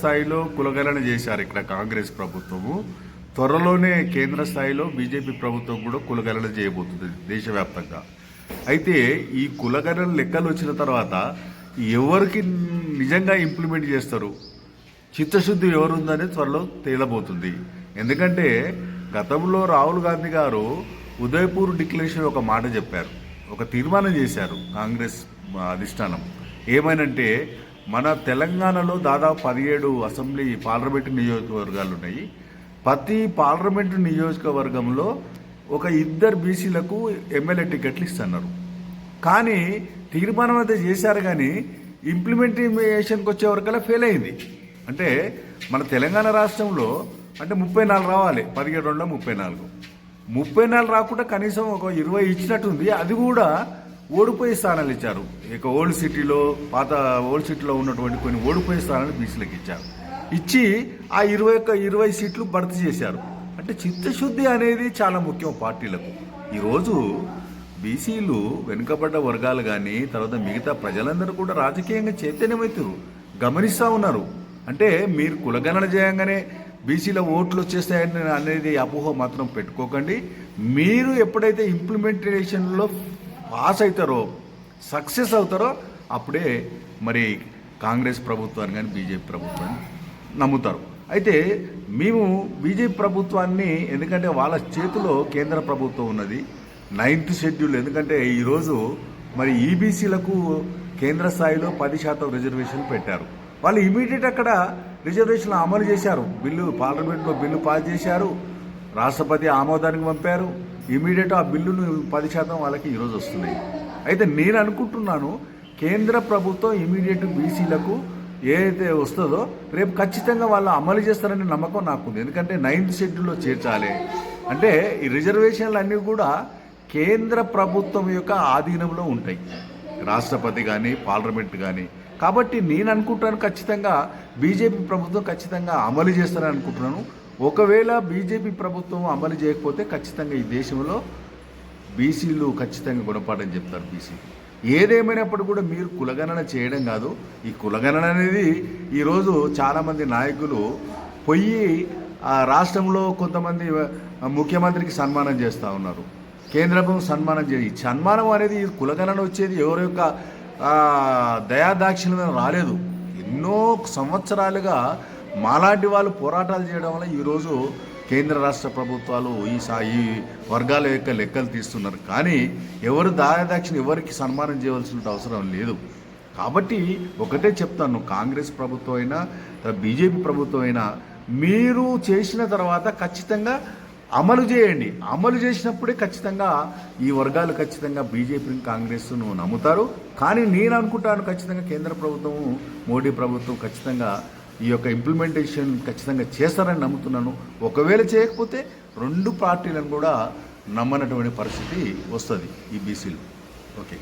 స్థాయిలో కులగణన చేశారు ఇక్కడ కాంగ్రెస్ ప్రభుత్వము. త్వరలోనే కేంద్ర స్థాయిలో బీజేపీ ప్రభుత్వం కూడా కులగణన చేయబోతుంది దేశవ్యాప్తంగా. అయితే ఈ కులగణన లెక్కలు వచ్చిన తర్వాత ఎవరికి నిజంగా ఇంప్లిమెంట్ చేస్తారు, చిత్తశుద్ధి ఎవరుందనే త్వరలో తేలబోతుంది. ఎందుకంటే గతంలో రాహుల్ గాంధీ గారు ఉదయపూర్ డిక్లరేషన్ ఒక మాట చెప్పారు, ఒక తీర్మానం చేశారు కాంగ్రెస్ అధిష్టానం. ఏమైనంటే మన తెలంగాణలో దాదాపు 17 అసెంబ్లీ పార్లమెంటు నియోజకవర్గాలు ఉన్నాయి. ప్రతి పార్లమెంటు నియోజకవర్గంలో ఒక 2 బీసీలకు ఎమ్మెల్యే టికెట్లు ఇస్తున్నారు. కానీ తీర్మానం అయితే చేశారు, కానీ ఇంప్లిమెంటేషన్కి వచ్చే వరకల్లా ఫెయిల్ అయింది. అంటే మన తెలంగాణ రాష్ట్రంలో అంటే 34 రావాలి, 17 34 రాకుండా కనీసం ఒక 20 ఇచ్చినట్టుంది. అది కూడా ఓడిపోయే స్థానాలు ఇచ్చారు. ఇక ఓల్డ్ సిటీలో ఉన్నటువంటి కొన్ని ఓడిపోయే స్థానాలు బీసీలకు ఇచ్చారు. ఇచ్చి ఆ 20 సీట్లు భర్తీ చేశారు. అంటే చిత్తశుద్ధి అనేది చాలా ముఖ్యం పార్టీలకు. ఈరోజు బీసీలు వెనుకబడ్డ వర్గాలు కానీ తర్వాత మిగతా ప్రజలందరూ కూడా రాజకీయంగా చైతన్యమవుతారు, గమనిస్తూ ఉన్నారు. అంటే మీరు కులగణన చేయంగానే బీసీల ఓట్లు వచ్చేస్తాయని అనేది అపోహ మాత్రం పెట్టుకోకండి. మీరు ఎప్పుడైతే ఇంప్లిమెంటేషన్లో పాస్ అవుతారో, సక్సెస్ అవుతారో, అప్పుడే మరి కాంగ్రెస్ ప్రభుత్వాన్ని కానీ బీజేపీ ప్రభుత్వాన్ని నమ్ముతారు. అయితే మేము బీజేపీ ప్రభుత్వాన్ని, ఎందుకంటే వాళ్ళ చేతిలో కేంద్ర ప్రభుత్వం ఉన్నది, 9th షెడ్యూల్. ఎందుకంటే ఈరోజు మరి ఈబీసీలకు కేంద్ర స్థాయిలో 10% రిజర్వేషన్లు పెట్టారు. వాళ్ళు ఇమీడియట్ అక్కడ రిజర్వేషన్లు అమలు చేశారు. పార్లమెంట్లో బిల్లు పాస్ చేశారు, రాష్ట్రపతి ఆమోదానికి పంపారు. ఇమీడియట్ ఆ బిల్లును 10% వాళ్ళకి ఈరోజు వస్తున్నాయి. అయితే నేను అనుకుంటున్నాను కేంద్ర ప్రభుత్వం ఇమీడియట్ బీసీలకు ఏదైతే వస్తుందో రేపు ఖచ్చితంగా వాళ్ళు అమలు చేస్తారనే నమ్మకం నాకుంది. ఎందుకంటే 9th షెడ్యూల్లో చేర్చాలి అంటే ఈ రిజర్వేషన్లు అన్నీ కూడా కేంద్ర ప్రభుత్వం యొక్క ఆధీనంలో ఉంటాయి, రాష్ట్రపతి కానీ పార్లమెంట్ కానీ. కాబట్టి నేను అనుకుంటాను ఖచ్చితంగా బీజేపీ ప్రభుత్వం ఖచ్చితంగా అమలు చేస్తారని అనుకుంటున్నాను. ఒకవేళ బీజేపీ ప్రభుత్వం అమలు చేయకపోతే ఖచ్చితంగా ఈ దేశంలో బీసీలు ఖచ్చితంగా గుణపాఠం చెప్తారు. బీసీ ఏదేమైనప్పుడు కూడా మీరు కులగణన చేయడం కాదు. ఈ కులగణన అనేది ఈరోజు చాలామంది నాయకులు పోయి రాష్ట్రంలో కొంతమంది ముఖ్యమంత్రికి సన్మానం చేస్తూ ఉన్నారు, కేంద్రం సన్మానం చేసి. సన్మానం అనేది కులగణన వచ్చేది ఎవరి యొక్క దయాదాక్షిణ్యం రాలేదు. ఎన్నో సంవత్సరాలుగా మాలాంటి వాళ్ళు పోరాటాలు చేయడం వల్ల ఈరోజు కేంద్ర రాష్ట్ర ప్రభుత్వాలు ఈ వర్గాల యొక్క లెక్కలు తీస్తున్నారు. కానీ ఎవరు దయాదాక్షిణ్యం ఎవరికి సన్మానం చేయవలసిన అవసరం లేదు. కాబట్టి ఒకటే చెప్తాను, కాంగ్రెస్ ప్రభుత్వం అయినా బీజేపీ ప్రభుత్వం అయినా మీరు చేసిన తర్వాత ఖచ్చితంగా అమలు చేయండి. అమలు చేసినప్పుడే ఖచ్చితంగా ఈ వర్గాలు ఖచ్చితంగా బీజేపీని కాంగ్రెస్ను నమ్ముతారు. కానీ నేను అనుకుంటాను ఖచ్చితంగా కేంద్ర ప్రభుత్వం, మోడీ ప్రభుత్వం ఖచ్చితంగా ఈ యొక్క ఇంప్లిమెంటేషన్ ఖచ్చితంగా చేస్తారని నమ్ముతున్నాను. ఒకవేళ చేయకపోతే 2 పార్టీలను కూడా నమ్మనటువంటి పరిస్థితి వస్తుంది ఈ బీసీలు. ఓకే.